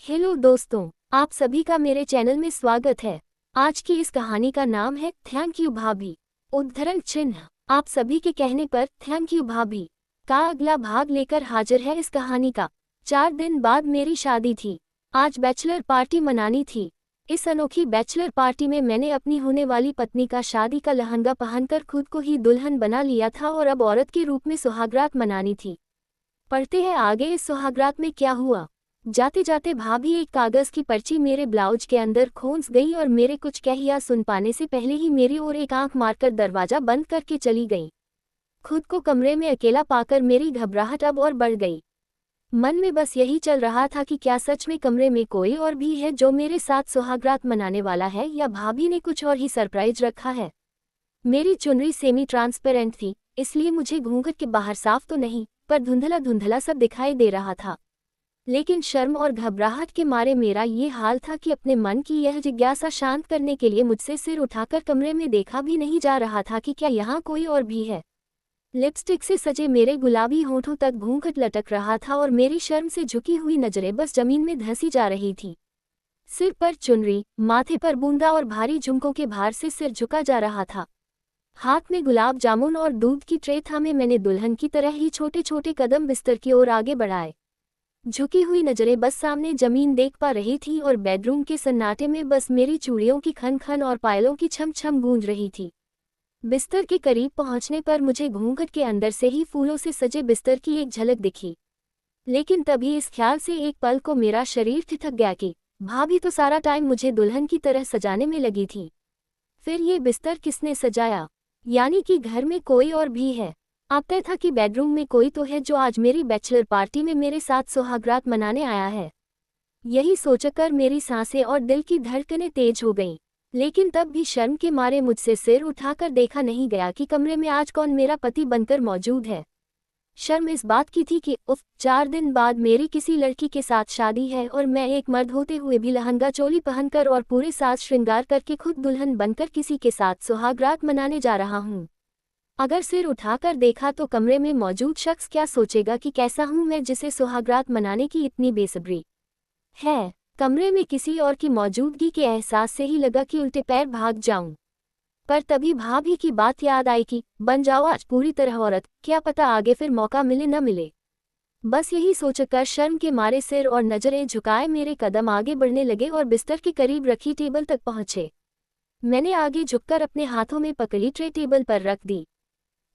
Hello दोस्तों, आप सभी का मेरे चैनल में स्वागत है। आज की इस कहानी का नाम है थैंक यू भाभी। उद्धरण चिन्ह। आप सभी के कहने पर थैंक यू भाभी का अगला भाग लेकर हाजिर है इस कहानी का। 4 दिन बाद मेरी शादी थी। आज बैचलर पार्टी मनानी थी। इस अनोखी बैचलर पार्टी में मैंने अपनी होने वाली पत्नी का शादी का लहंगा पहनकर खुद को ही दुल्हन बना लिया था और अब औरत के रूप में सुहागरात मनानी थी। पढ़ते हैं आगे इस सुहागरात में क्या हुआ। जाते जाते भाभी एक कागज की पर्ची मेरे ब्लाउज के अंदर खोंस गई और मेरे कुछ कह या सुन पाने से पहले ही मेरी ओर एक आंख मारकर दरवाजा बंद करके चली गई। खुद को कमरे में अकेला पाकर मेरी घबराहट अब और बढ़ गई। मन में बस यही चल रहा था कि क्या सच में कमरे में कोई और भी है जो मेरे साथ सुहागरात मनाने वाला है या भाभी ने कुछ और ही सरप्राइज रखा है। मेरी चुनरी सेमी ट्रांसपेरेंट थी, इसलिए मुझे घूंघट के बाहर साफ तो नहीं पर धुंधला धुंधला सब दिखाई दे रहा था। लेकिन शर्म और घबराहट के मारे मेरा ये हाल था कि अपने मन की यह जिज्ञासा शांत करने के लिए मुझसे सिर उठाकर कमरे में देखा भी नहीं जा रहा था कि क्या यहाँ कोई और भी है। लिपस्टिक से सजे मेरे गुलाबी होठों तक घूंघट लटक रहा था और मेरी शर्म से झुकी हुई नजरें बस जमीन में धंसी जा रही थी। सिर पर चुनरी, माथे पर बूंदा और भारी झुमकों के भार से सिर झुका जा रहा था। हाथ में गुलाब जामुन और दूध की ट्रे थामे मैंने दुल्हन की तरह ही छोटे छोटे कदम बिस्तर की ओर आगे बढ़ाए। झुकी हुई नजरें बस सामने जमीन देख पा रही थी और बेडरूम के सन्नाटे में बस मेरी चूड़ियों की खन खन और पायलों की छम छम गूंज रही थी। बिस्तर के करीब पहुंचने पर मुझे घूंघट के अंदर से ही फूलों से सजे बिस्तर की एक झलक दिखी। लेकिन तभी इस ख्याल से एक पल को मेरा शरीर ठिठक गया कि भाभी तो सारा टाइम मुझे दुल्हन की तरह सजाने में लगी थी। फिर ये बिस्तर किसने सजाया? यानी कि घर में कोई और भी है। अब तय था कि बेडरूम में कोई तो है जो आज मेरी बैचलर पार्टी में मेरे साथ सुहागरात मनाने आया है। यही सोचकर मेरी सांसें और दिल की धड़कनें तेज हो गईं। लेकिन तब भी शर्म के मारे मुझसे सिर उठाकर देखा नहीं गया कि कमरे में आज कौन मेरा पति बनकर मौजूद है। शर्म इस बात की थी कि 4 दिन बाद मेरी किसी लड़की के साथ शादी है और मैं एक मर्द होते हुए भी लहंगा चोली पहनकर और पूरे साज श्रृंगार करके खुद दुल्हन बनकर किसी के साथ सुहागरात मनाने जा रहा हूँ। अगर सिर उठाकर देखा तो कमरे में मौजूद शख्स क्या सोचेगा कि कैसा हूं मैं जिसे सुहागरात मनाने की इतनी बेसब्री है। कमरे में किसी और की मौजूदगी के एहसास से ही लगा कि उल्टे पैर भाग जाऊं। पर तभी भाभी की बात याद आई कि बन जाओ आज पूरी तरह औरत, क्या पता आगे फिर मौका मिले न मिले। बस यही सोचकर शर्म के मारे सिर और नजरें झुकाए मेरे कदम आगे बढ़ने लगे और बिस्तर के करीब रखी टेबल तक पहुंचे। मैंने आगे झुककर अपने हाथों में पकड़ी ट्रे टेबल पर रख दी।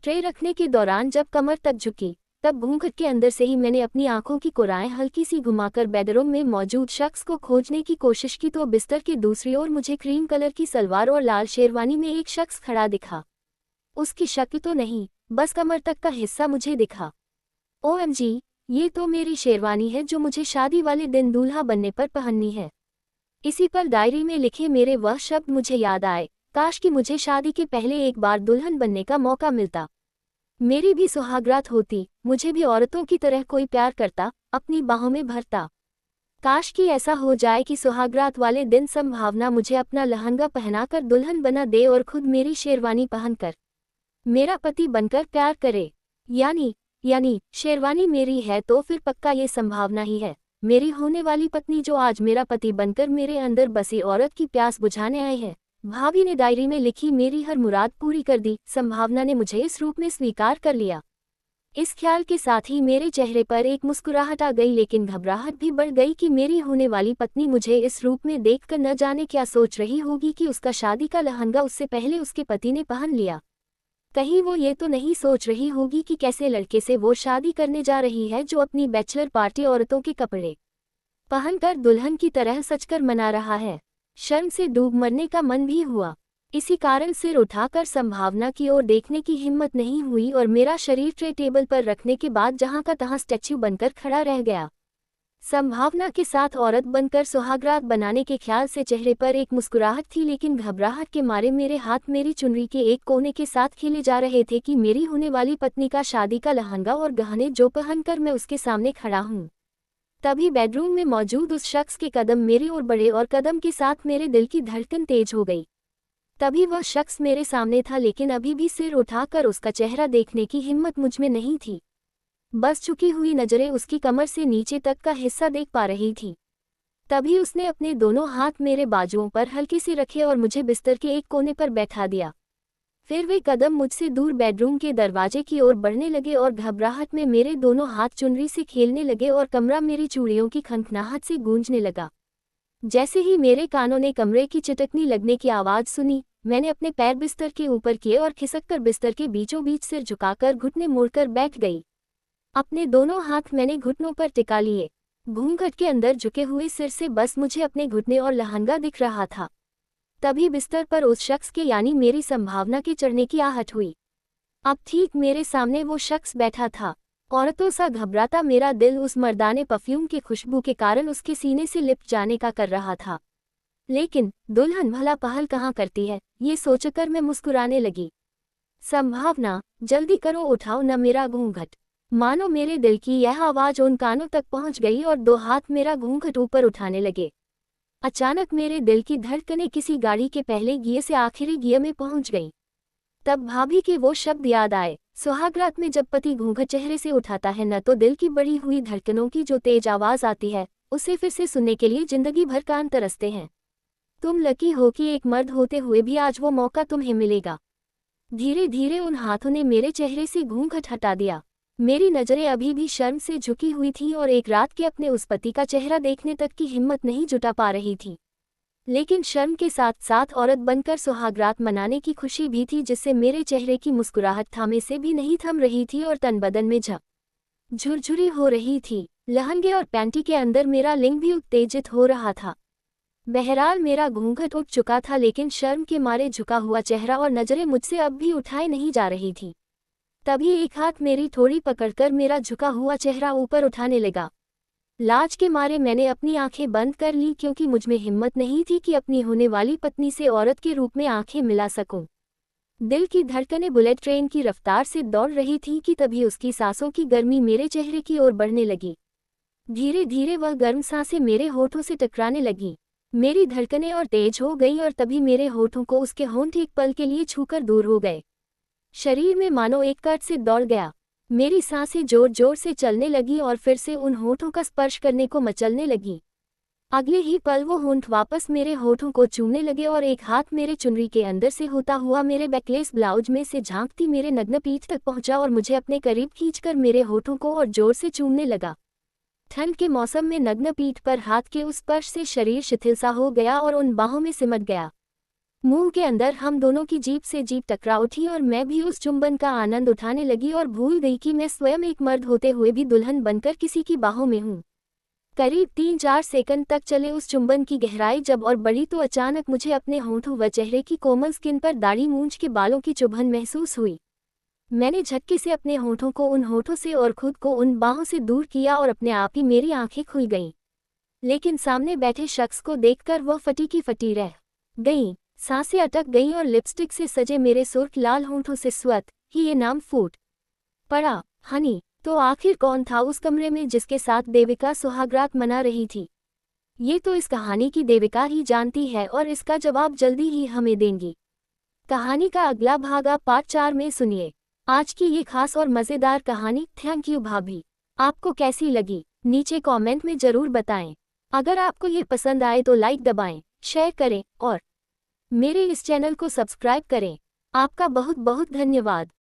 ट्रे रखने के दौरान जब कमर तक झुकी तब घूंघट के अंदर से ही मैंने अपनी आंखों की कोराएं हल्की सी घुमाकर बेडरूम में मौजूद शख्स को खोजने की कोशिश की तो बिस्तर के दूसरी ओर मुझे क्रीम कलर की सलवार और लाल शेरवानी में एक शख्स खड़ा दिखा। उसकी शक्ल तो नहीं, बस कमर तक का हिस्सा मुझे दिखा। OMG, ये तो मेरी शेरवानी है जो मुझे शादी वाले दिन दूल्हा बनने पर पहननी है। इसी पर डायरी में लिखे मेरे वह शब्द मुझे याद आए, काश कि मुझे शादी के पहले एक बार दुल्हन बनने का मौका मिलता। मेरी भी सुहागरात होती, मुझे भी औरतों की तरह कोई प्यार करता, अपनी बाहों में भरता। काश कि ऐसा हो जाए कि सुहागरात वाले दिन संभावना मुझे अपना लहंगा पहनाकर दुल्हन बना दे और खुद मेरी शेरवानी पहनकर मेरा पति बनकर प्यार करे। यानी शेरवानी मेरी है तो फिर पक्का ये संभावना ही है मेरी होने वाली पत्नी जो आज मेरा पति बनकर मेरे अंदर बसी औरत की प्यास बुझाने आई है। भाभी ने डायरी में लिखी मेरी हर मुराद पूरी कर दी, संभावना ने मुझे इस रूप में स्वीकार कर लिया। इस ख्याल के साथ ही मेरे चेहरे पर एक मुस्कुराहट आ गई, लेकिन घबराहट भी बढ़ गई कि मेरी होने वाली पत्नी मुझे इस रूप में देखकर न जाने क्या सोच रही होगी कि उसका शादी का लहंगा उससे पहले उसके पति ने पहन लिया। कहीं वो ये तो नहीं सोच रही होगी कि कैसे लड़के से वो शादी करने जा रही है जो अपनी बैचलर पार्टी औरतों के कपड़े पहनकर दुल्हन की तरह सजकर मना रहा है। शर्म से डूब मरने का मन भी हुआ। इसी कारण सिर उठाकर संभावना की ओर देखने की हिम्मत नहीं हुई और मेरा शरीर ट्रे टेबल पर रखने के बाद जहां का तहां स्टैच्यू बनकर खड़ा रह गया। संभावना के साथ औरत बनकर सुहागरात बनाने के ख्याल से चेहरे पर एक मुस्कुराहट थी, लेकिन घबराहट के मारे मेरे हाथ मेरी चुनरी के एक कोने के साथ खेले जा रहे थे कि मेरी होने वाली पत्नी का शादी का लहंगा और गहने जो पहनकर मैं उसके सामने खड़ा हूँ। तभी बेडरूम में मौजूद उस शख्स के कदम मेरी ओर बढ़े और कदम के साथ मेरे दिल की धड़कन तेज हो गई। तभी वह शख्स मेरे सामने था, लेकिन अभी भी सिर उठाकर उसका चेहरा देखने की हिम्मत मुझ में नहीं थी। बस झुकी हुई नजरें उसकी कमर से नीचे तक का हिस्सा देख पा रही थी। तभी उसने अपने दोनों हाथ मेरे बाजुओं पर हल्के से रखे और मुझे बिस्तर के एक कोने पर बैठा दिया। फिर वे कदम मुझसे दूर बेडरूम के दरवाजे की ओर बढ़ने लगे और घबराहट में मेरे दोनों हाथ चुनरी से खेलने लगे और कमरा मेरी चूड़ियों की खनखनाहट से गूंजने लगा। जैसे ही मेरे कानों ने कमरे की चिटकनी लगने की आवाज़ सुनी, मैंने अपने पैर बिस्तर के ऊपर किए और खिसककर बिस्तर के बीचों बीच सिर झुकाकर घुटने मोड़कर बैठ गई। अपने दोनों हाथ मैंने घुटनों पर टिका लिए। घूंघट के अंदर झुके हुए सिर से बस मुझे अपने घुटने और लहंगा दिख रहा था। तभी बिस्तर पर उस शख्स के यानी मेरी संभावना के चढ़ने की आहट हुई। अब ठीक मेरे सामने वो शख्स बैठा था। औरतों सा घबराता मेरा दिल उस मर्दाने परफ्यूम की खुशबू के कारण उसके सीने से लिपट जाने का कर रहा था। लेकिन दुल्हन भला पहल कहाँ करती है, ये सोचकर मैं मुस्कुराने लगी। संभावना, जल्दी करो, उठाओ न मेरा घूंघट। मानो मेरे दिल की यह आवाज़ उन कानों तक पहुंच गई और दो हाथ मेरा घूंघट ऊपर उठाने लगे। अचानक मेरे दिल की धड़कनें किसी गाड़ी के पहले गियर से आखिरी गियर में पहुंच गईं। तब भाभी के वो शब्द याद आए, सुहागरात में जब पति घूंघट चेहरे से उठाता है न तो दिल की बढ़ी हुई धड़कनों की जो तेज आवाज़ आती है, उसे फिर से सुनने के लिए जिंदगी भर कान तरसते हैं। तुम लकी हो कि एक मर्द होते हुए भी आज वो मौका तुम्हें मिलेगा। धीरे धीरे उन हाथों ने मेरे चेहरे से घूंघट हटा दिया। मेरी नज़रें अभी भी शर्म से झुकी हुई थीं और एक रात के अपने उस पति का चेहरा देखने तक की हिम्मत नहीं जुटा पा रही थी। लेकिन शर्म के साथ साथ औरत बनकर सुहागरात मनाने की खुशी भी थी, जिससे मेरे चेहरे की मुस्कुराहट थामे से भी नहीं थम रही थी और तन बदन में झुरझुरी हो रही थी। लहंगे और पैंटी के अंदर मेरा लिंग भी उत्तेजित हो रहा था। बहरहाल मेरा घूंघट उठ चुका था, लेकिन शर्म के मारे झुका हुआ चेहरा और नज़रें मुझसे अब भी उठाए नहीं जा रही थी। तभी एक हाथ मेरी थोड़ी पकड़कर मेरा झुका हुआ चेहरा ऊपर उठाने लगा। लाज के मारे मैंने अपनी आंखें बंद कर ली, क्योंकि मुझमें हिम्मत नहीं थी कि अपनी होने वाली पत्नी से औरत के रूप में आंखें मिला सकूं। दिल की धड़कनें बुलेट ट्रेन की रफ्तार से दौड़ रही थीं कि तभी उसकी सांसों की गर्मी मेरे चेहरे की ओर बढ़ने लगी। धीरे धीरे वह गर्म सांसें मेरे होठों से टकराने लगीं। मेरी धड़कनें और तेज हो गईं और तभी मेरे होठों को उसके होंठ एक पल के लिए छूकर दूर हो गए। शरीर में मानो एक कट से दौड़ गया। मेरी सांसें जोर जोर से चलने लगी और फिर से उन होठों का स्पर्श करने को मचलने लगी। अगले ही पल वो होंठ वापस मेरे होठों को चूमने लगे और एक हाथ मेरे चुनरी के अंदर से होता हुआ मेरे बैकलेस ब्लाउज में से झांकती मेरे नग्न पीठ तक पहुंचा और मुझे अपने करीब खींचकर मेरे होठों को और जोर से चूमने लगा। ठंड के मौसम में नग्न पीठ पर हाथ के उस स्पर्श से शरीर शिथिल सा हो गया और उन बाहों में सिमट गया। मुंह के अंदर हम दोनों की जीभ से जीभ टकरा उठी और मैं भी उस चुंबन का आनंद उठाने लगी और भूल गई कि मैं स्वयं एक मर्द होते हुए भी दुल्हन बनकर किसी की बाहों में हूँ। करीब 3-4 सेकंड तक चले उस चुंबन की गहराई जब और बढ़ी तो अचानक मुझे अपने होंठों व चेहरे की कोमल स्किन पर दाढ़ी मूंछ के बालों की चुभन महसूस हुई। मैंने झटके से अपने होंठों को उन होंठों से और खुद को उन बाहों से दूर किया और अपने आप ही मेरी आंखें खुल गईं। लेकिन सामने बैठे शख्स को देखकर वह फटी की फटी रह गईं। सांसें अटक गईं और लिपस्टिक से सजे मेरे सुर्ख लाल होंठों से स्वत ही ये नाम फूट पड़ा। हनी, तो आखिर कौन था उस कमरे में जिसके साथ देविका सुहागरात मना रही थी? ये तो इस कहानी की देविका ही जानती है और इसका जवाब जल्दी ही हमें देंगी। कहानी का अगला भाग आप पार्ट 4 में सुनिए। आज की ये खास और मज़ेदार कहानी थैंक यू भाभी आपको कैसी लगी नीचे कमेंट में ज़रूर बताएं। अगर आपको ये पसंद आए तो लाइक दबाएं, शेयर करें और मेरे इस चैनल को सब्सक्राइब करें। आपका बहुत बहुत धन्यवाद।